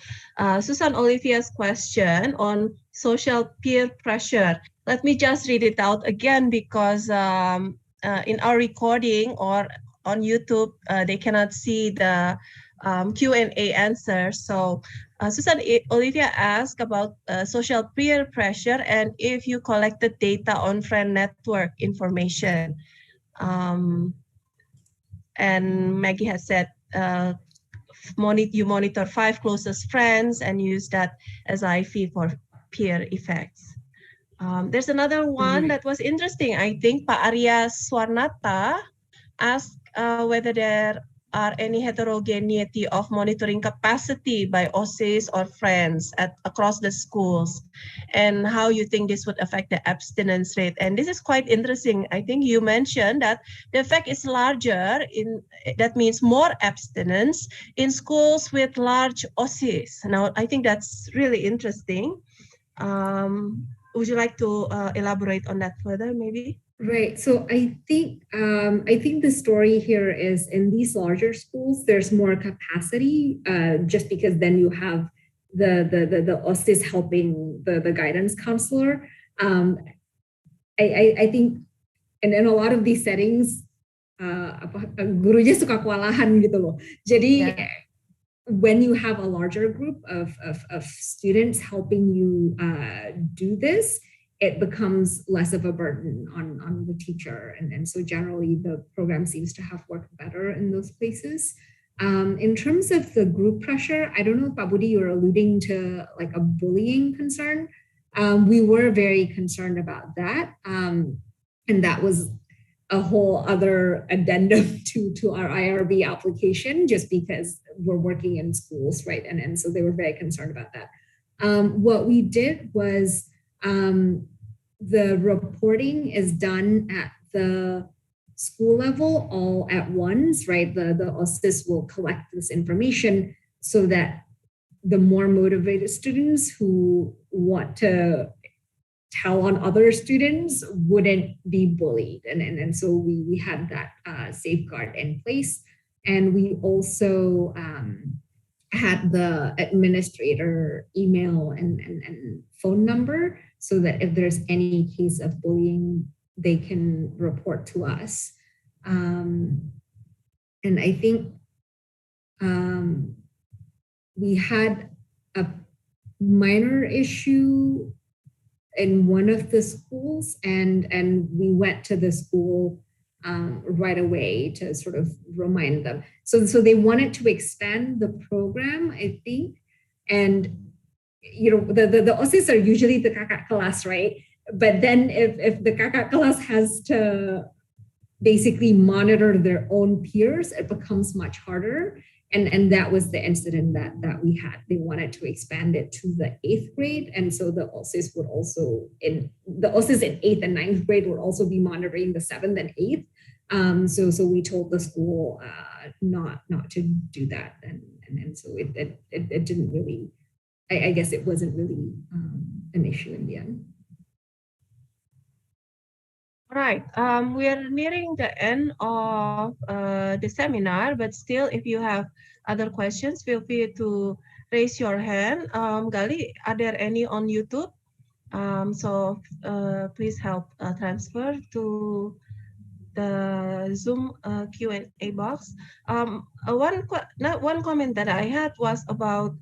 Susan Olivia's question on social peer pressure. Let me just read it out again, because in our recording or on YouTube, they cannot see the Q&A answer. So Susan Olivia asked about social peer pressure and if you collected data on friend network information. And Maggie has said you monitor 5 closest friends and use that as IV for peer effects. There's another one that was interesting. I think Pak Arya Swarnata asked whether there are any heterogeneity of monitoring capacity by OSIS or friends across the schools, and how you think this would affect the abstinence rate. And this is quite interesting. I think you mentioned that the effect is larger, that means more abstinence in schools with large OSIS. Now, I think that's really interesting. Would you like to elaborate on that further, maybe? Right. So I think the story here is in these larger schools, there's more capacity, just because then you have the OSIS helping the guidance counselor. I think, and in a lot of these settings, gurunya suka kewalahan gitu loh. Jadi when you have a larger group of students helping you do this, it becomes less of a burden on the teacher. And so generally the program seems to have worked better in those places. In terms of the group pressure, I don't know if Pak Budi, you're alluding to like a bullying concern. We were very concerned about that. And that was a whole other addendum to our IRB application, just because we're working in schools, right? And so they were very concerned about that. What we did was, the reporting is done at the school level all at once, right? The OSIS will collect this information so that the more motivated students who want to tell on other students wouldn't be bullied. And so we had that safeguard in place. And we also had the administrator email and phone number, so that if there's any case of bullying, they can report to us. And I think we had a minor issue in one of the schools, and we went to the school right away to sort of remind them. So they wanted to expand the program, I think, and you know, the OSIS are usually the kakak kelas, right? But then if the kakak kelas has to basically monitor their own peers, it becomes much harder. And that was the incident that we had. They wanted to expand it to the 8th grade. And so the OSIS would also, the OSIS in 8th and 9th grade would also be monitoring the 7th and 8th. So we told the school not to do that. And so it didn't really, I guess it wasn't really an issue in the end. All right, we are nearing the end of the seminar, but still, if you have other questions, feel free to raise your hand. Gali, are there any on YouTube? So please help transfer to the Zoom Q&A box. One comment that I had was about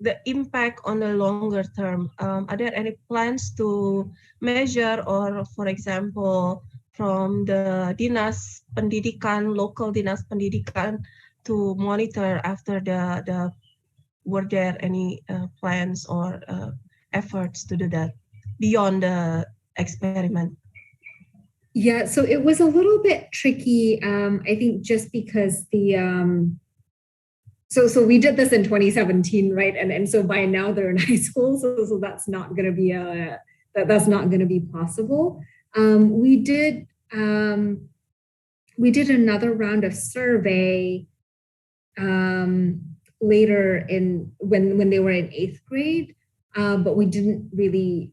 the impact on the longer term. Are there any plans to measure, or for example, from the Dinas Pendidikan, local Dinas Pendidikan, to monitor after were there any plans or efforts to do that beyond the experiment? Yeah, so it was a little bit tricky. I think just because so we did this in 2017, right? And so by now they're in high school, so that's not going to be that's not going to be possible. We did another round of survey later in when they were in 8th grade, but we didn't really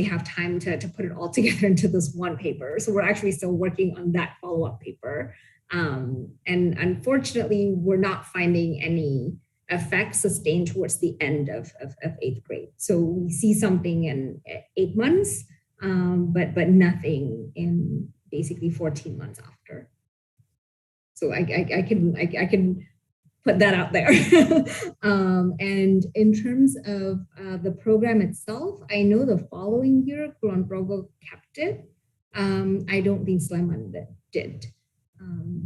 have time to put it all together into this one paper. So we're actually still working on that follow-up paper. And unfortunately, we're not finding any effects sustained towards the end of 8th grade. So we see something in 8 months, but nothing in basically 14 months after. So I can put that out there. And in terms of the program itself, I know the following year, Kulon Progo kept it. I don't think Sleman did.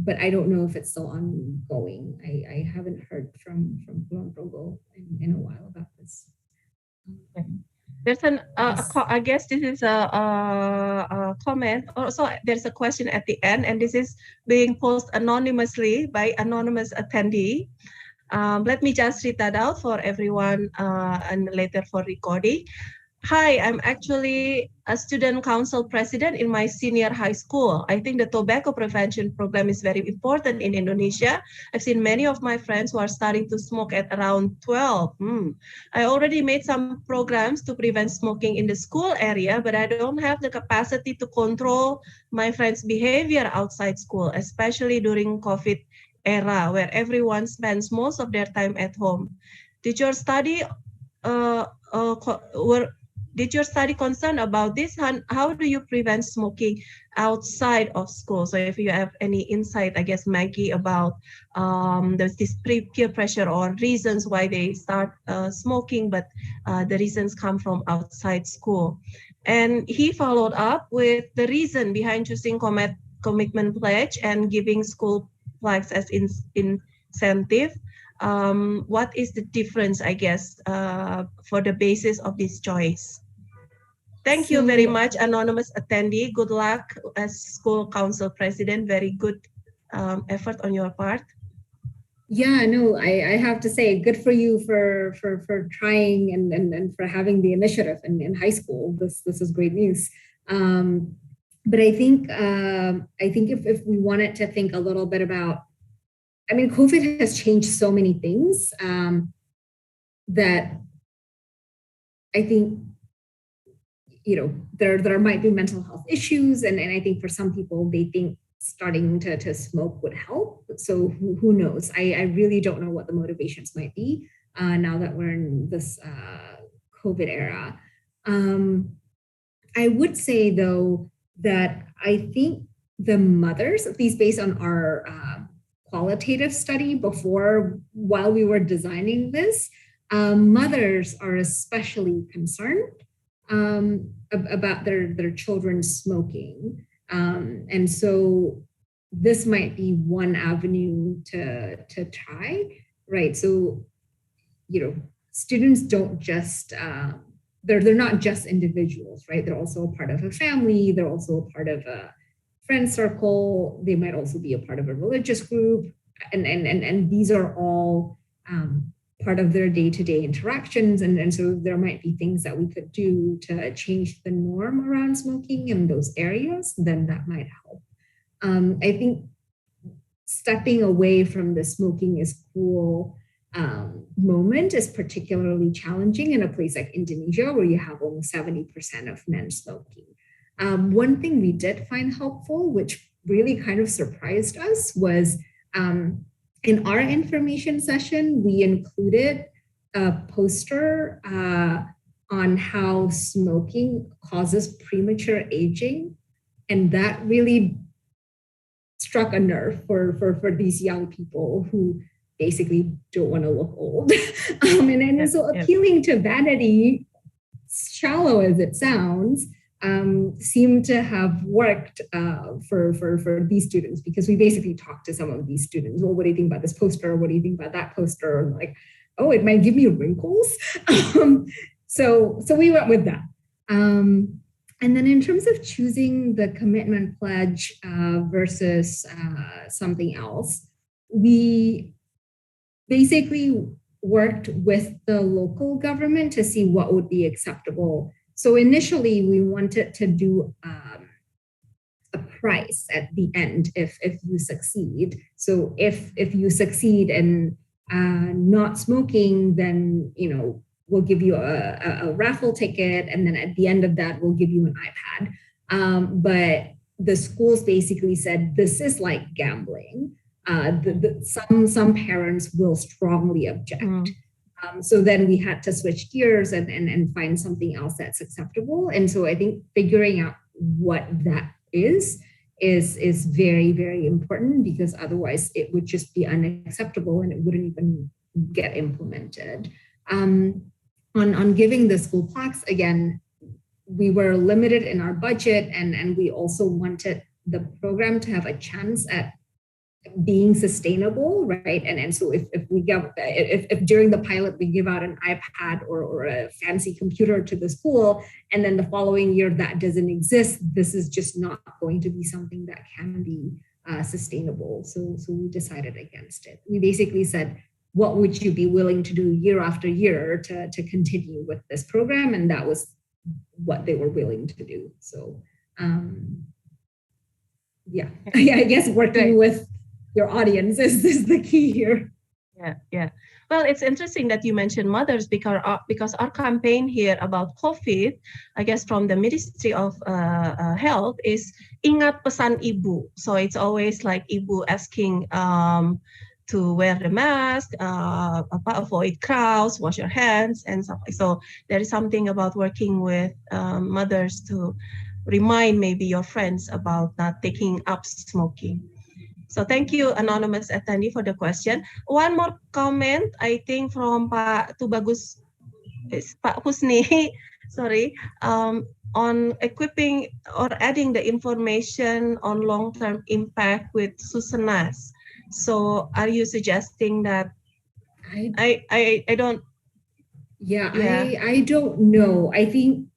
But I don't know if it's still ongoing. I haven't heard from Kulon Progo in a while about this. Okay. There's I guess this is a comment. Also, there's a question at the end, and this is being posted anonymously by anonymous attendee. Let me just read that out for everyone and later for recording. Hi, I'm actually a student council president in my senior high school. I think the tobacco prevention program is very important in Indonesia. I've seen many of my friends who are starting to smoke at around 12. I already made some programs to prevent smoking in the school area, but I don't have the capacity to control my friends' behavior outside school, especially during COVID era where everyone spends most of their time at home. Did your study concern about this? How do you prevent smoking outside of school? So if you have any insight, I guess, Maggie, about there's this peer pressure or reasons why they start smoking, but the reasons come from outside school. And he followed up with the reason behind choosing commitment pledge and giving school flags as incentive. What is the difference, I guess, for the basis of this choice? Thank you very much, anonymous attendee. Good luck as school council president. Very good effort on your part. Yeah, no, I have to say, good for you for trying and for having the initiative in high school. This is great news. But I think if we wanted to think a little bit about, I mean, COVID has changed so many things that I think, you know, there might be mental health issues, and I think for some people they think starting to smoke would help. So who knows? I really don't know what the motivations might be now that we're in this COVID era. I would say though that I think the mothers, at least based on our qualitative study while we were designing this, mothers are especially concerned about their children smoking. And so this might be one avenue to try, right? So, you know, students don't just, they're not just individuals, right? They're also a part of a family. They're also a part of a friend circle. They might also be a part of a religious group. And these are all part of their day-to-day interactions. And so there might be things that we could do to change the norm around smoking in those areas, then that might help. I think stepping away from the smoking is cool moment is particularly challenging in a place like Indonesia, where you have almost 70% of men smoking. One thing we did find helpful, which really kind of surprised us, was in our information session, we included a poster on how smoking causes premature aging. And that really struck a nerve for these young people who basically don't want to look old. And so appealing to vanity, shallow as it sounds, seem to have worked for these students, because we basically talked to some of these students. Well, what do you think about this poster? What do you think about that poster? And like, oh, it might give me wrinkles. So we went with that. And then in terms of choosing the commitment pledge versus something else, we basically worked with the local government to see what would be acceptable. So initially we wanted to do a price at the end if you succeed. So if you succeed in not smoking, then we'll give you a raffle ticket, and then at the end of that we'll give you an iPad. But the schools basically said this is like gambling. Some parents will strongly object. So then we had to switch gears and find something else that's acceptable. And so I think figuring out what that is very, very important, because otherwise it would just be unacceptable and it wouldn't even get implemented. On giving the school plaques, again, we were limited in our budget, and we also wanted the program to have a chance at being sustainable, right? And so if during the pilot we give out an iPad or a fancy computer to the school, and then the following year that doesn't exist, this is just not going to be something that can be sustainable. So we decided against it. We basically said, what would you be willing to do year after year to continue with this program? And that was what they were willing to do. So yeah, I guess working with your audience is the key here. Yeah. Well, it's interesting that you mentioned mothers, because our campaign here about COVID, I guess from the Ministry of Health, is ingat pesan ibu. So it's always like ibu asking to wear the mask, avoid crowds, wash your hands, and stuff. So there is something about working with mothers to remind maybe your friends about not taking up smoking. So thank you, anonymous attendee, for the question. One more comment, I think, from Pak Husni, sorry, on equipping or adding the information on long-term impact with Susanas. So are you suggesting that? I don't. Yeah, I don't know. I think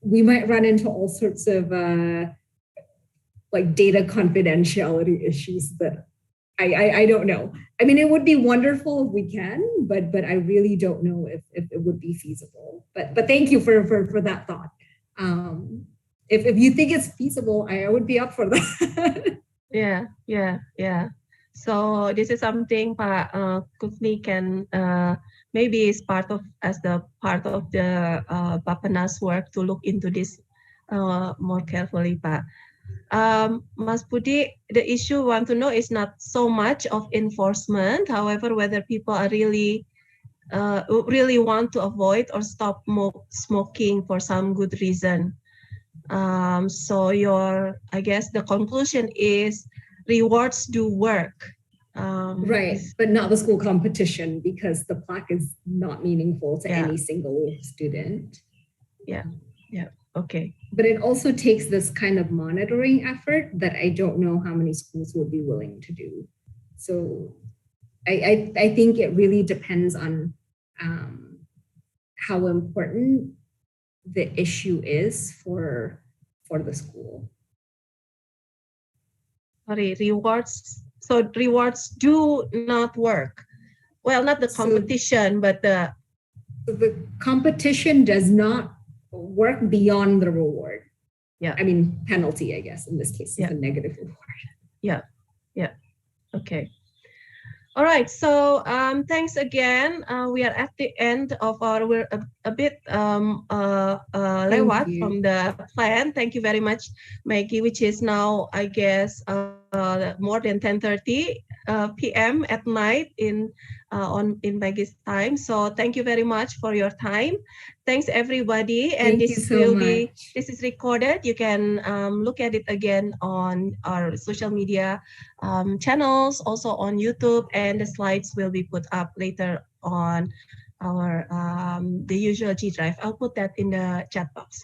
we might run into all sorts of like data confidentiality issues that I don't know. I mean, it would be wonderful if we can, but I really don't know if it would be feasible. But thank you for that thought. If you think it's feasible, I would be up for that. Yeah. So this is something Pak Kufni can maybe is part of the Bappenas work to look into this more carefully, Pak. Mas Budi, the issue we want to know is not so much of enforcement, however, whether people are really want to avoid or stop smoking for some good reason. So I guess the conclusion is rewards do work. Right, but not the school competition, because the plaque is not meaningful to any single student. Yeah, okay. But it also takes this kind of monitoring effort that I don't know how many schools would be willing to do. So I think it really depends on how important the issue is for the school. Sorry, rewards. So rewards do not work. Well, not the competition, but the competition does not work beyond the reward. Yeah. I mean, penalty, I guess, in this case, is a negative reward. Yeah. Okay. All right. So thanks again. We are at the end of we're a bit lewat from the plan. Thank you very much, Maggie, which is now, I guess, more than 10:30 p.m. at night in Maggie's time. So thank you very much for your time. Thanks everybody. And this is recorded. You can look at it again on our social media channels, also on YouTube, and the slides will be put up later on our the usual G Drive. I'll put that in the chat box.